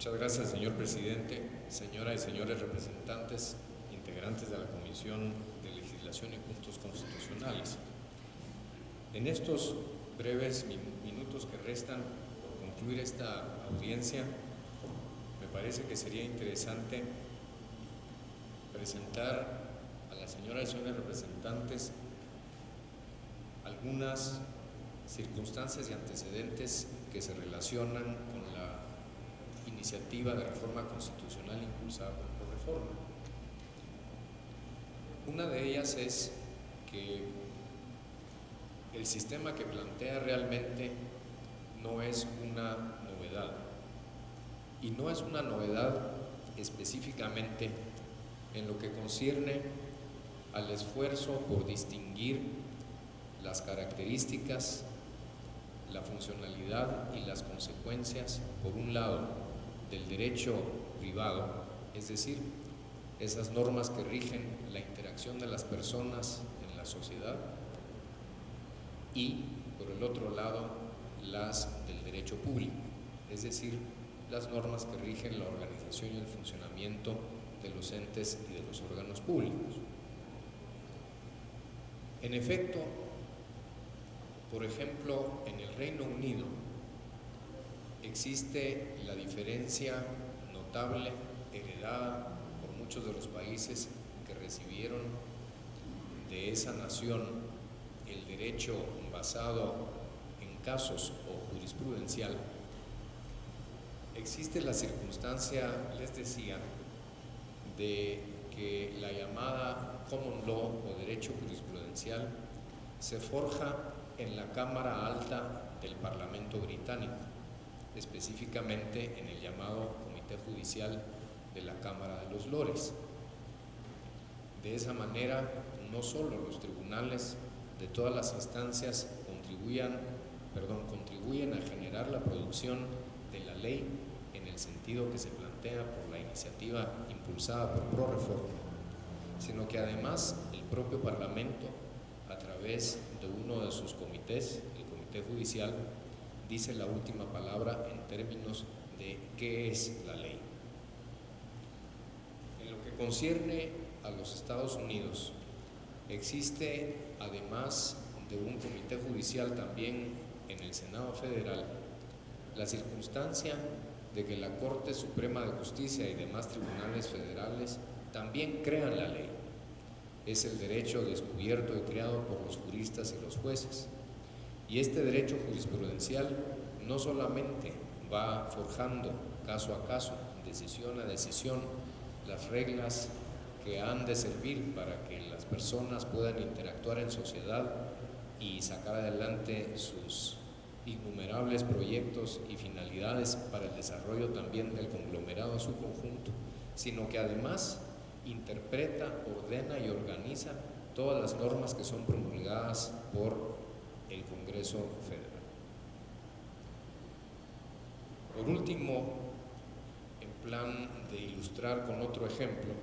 Muchas gracias, señor presidente, señoras y señores representantes, integrantes de la Comisión de Legislación y Puntos Constitucionales. En estos breves minutos que restan por concluir esta audiencia, me parece que sería interesante presentar a las señoras y señores representantes algunas circunstancias y antecedentes que se relacionan con la iniciativa de reforma constitucional impulsada por Reforma. Una de ellas es que el sistema que plantea realmente no es una novedad, y no es una novedad específicamente en lo que concierne al esfuerzo por distinguir las características, la funcionalidad y las consecuencias, por un lado, del derecho privado, es decir, esas normas que rigen la interacción de las personas en la sociedad, y, por el otro lado, las del derecho público, es decir, las normas que rigen la organización y el funcionamiento de los entes y de los órganos públicos. En efecto, por ejemplo, en el Reino Unido existe la diferencia notable heredada por muchos de los países que recibieron de esa nación el derecho basado en casos o jurisprudencial. Existe la circunstancia, les decía, de que la llamada common law o derecho jurisprudencial se forja en la Cámara Alta del Parlamento británico, específicamente en el llamado Comité Judicial de la Cámara de los Lores. De esa manera, no solo los tribunales de todas las instancias contribuyen a generar la producción de la ley en el sentido que se plantea por la iniciativa impulsada por ProReforma, sino que además el propio Parlamento, a través de uno de sus comités, el Comité Judicial, dice la última palabra en términos de qué es la ley. En lo que concierne a los Estados Unidos, existe, además de un Comité Judicial también en el Senado Federal, la circunstancia de que la Corte Suprema de Justicia y demás tribunales federales también crean la ley. Es el derecho descubierto y creado por los juristas y los jueces. Y este derecho jurisprudencial no solamente va forjando caso a caso, decisión a decisión, las reglas que han de servir para que las personas puedan interactuar en sociedad y sacar adelante sus innumerables proyectos y finalidades para el desarrollo también del conglomerado en su conjunto, sino que además interpreta, ordena y organiza todas las normas que son promulgadas por el Congreso Federal. Por último, en plan de ilustrar con otro ejemplo,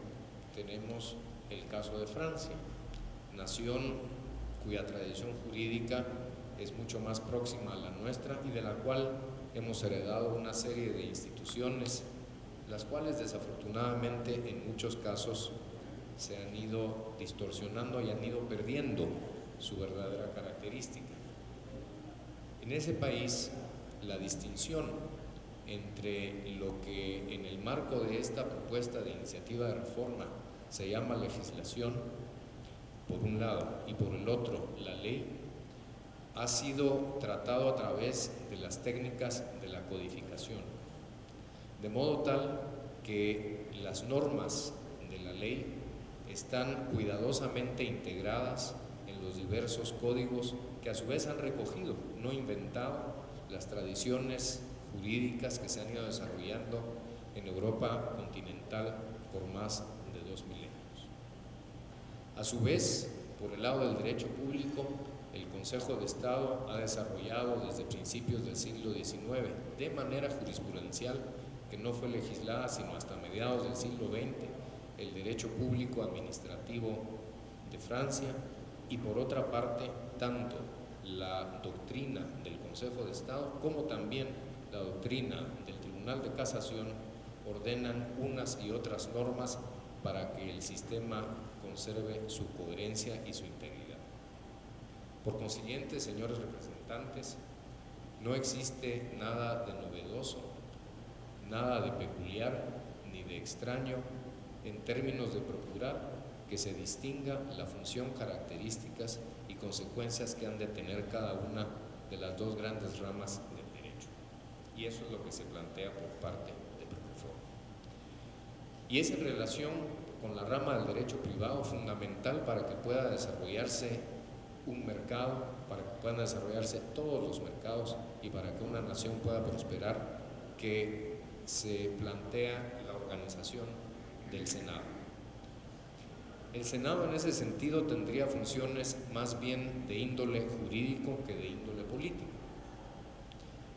tenemos el caso de Francia, nación cuya tradición jurídica es mucho más próxima a la nuestra y de la cual hemos heredado una serie de instituciones, las cuales desafortunadamente en muchos casos se han ido distorsionando y han ido perdiendo su verdadera característica. En ese país, la distinción entre lo que en el marco de esta propuesta de iniciativa de reforma se llama legislación, por un lado, y por el otro, la ley, ha sido tratado a través de las técnicas de la codificación, de modo tal que las normas de la ley están cuidadosamente integradas en los diversos códigos que a su vez han recogido, no inventado, las tradiciones jurídicas que se han ido desarrollando en Europa continental por más de 2 milenios. A su vez, por el lado del derecho público, el Consejo de Estado ha desarrollado desde principios del siglo XIX, de manera jurisprudencial, que no fue legislada sino hasta mediados del siglo XX, el derecho público administrativo de Francia, y por otra parte, tanto la doctrina del Consejo de Estado como también la doctrina del Tribunal de Casación ordenan unas y otras normas para que el sistema conserve su coherencia y su integridad. Por consiguiente, señores representantes, no existe nada de novedoso, nada de peculiar ni de extraño en términos de procurar que se distinga la función, características y consecuencias que han de tener cada una de las dos grandes ramas del derecho. Y eso es lo que se plantea por parte de Proreforma. Y es en relación con la rama del derecho privado fundamental para que pueda desarrollarse un mercado, para que puedan desarrollarse todos los mercados y para que una nación pueda prosperar, que se plantea la organización del Senado. El Senado en ese sentido tendría funciones más bien de índole jurídico que de índole político.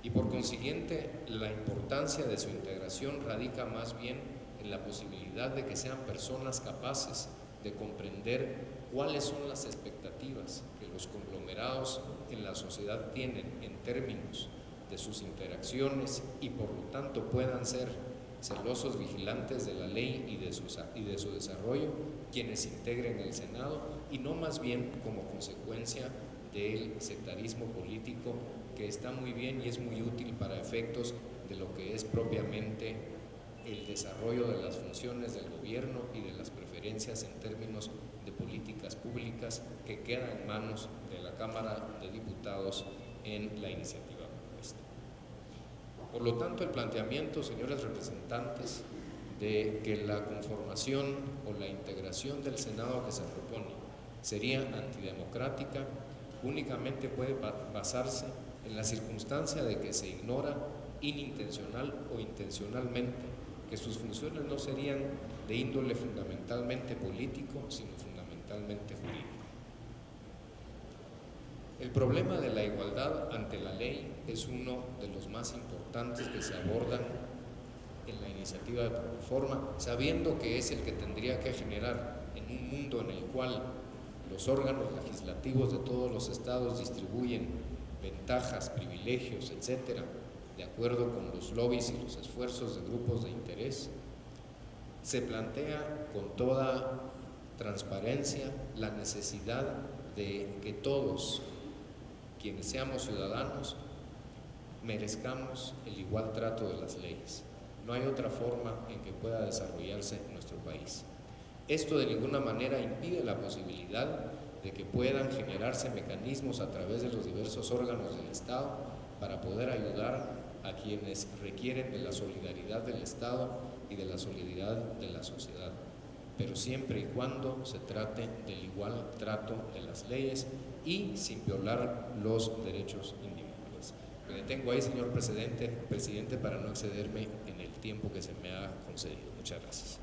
Y por consiguiente, la importancia de su integración radica más bien en la posibilidad de que sean personas capaces de comprender cuáles son las expectativas que los conglomerados en la sociedad tienen en términos de sus interacciones y por lo tanto puedan ser celosos vigilantes de la ley y de su desarrollo quienes integren el Senado, y no más bien como consecuencia del sectarismo político, que está muy bien y es muy útil para efectos de lo que es propiamente el desarrollo de las funciones del gobierno y de las preferencias en términos de políticas públicas que queda en manos de la Cámara de Diputados en la iniciativa propuesta. Por lo tanto, el planteamiento, señores representantes, de que la conformación o la integración del Senado que se propone sería antidemocrática únicamente puede basarse en la circunstancia de que se ignora inintencional o intencionalmente que sus funciones no serían de índole fundamentalmente político, sino fundamentalmente jurídico. El problema de la igualdad ante la ley es uno de los más importantes que se abordan en la iniciativa de Proreforma, sabiendo que es el que tendría que generar en un mundo en el cual los órganos legislativos de todos los estados distribuyen ventajas, privilegios, etcétera, de acuerdo con los lobbies y los esfuerzos de grupos de interés. Se plantea con toda transparencia la necesidad de que todos quienes seamos ciudadanos merezcamos el igual trato de las leyes. No hay otra forma en que pueda desarrollarse nuestro país. Esto de ninguna manera impide la posibilidad de que puedan generarse mecanismos a través de los diversos órganos del Estado para poder ayudar a quienes requieren de la solidaridad del Estado y de la solidaridad de la sociedad, pero siempre y cuando se trate del igual trato de las leyes y sin violar los derechos individuales. Me detengo ahí, señor presidente, para no excederme en el tiempo que se me ha concedido. Muchas gracias.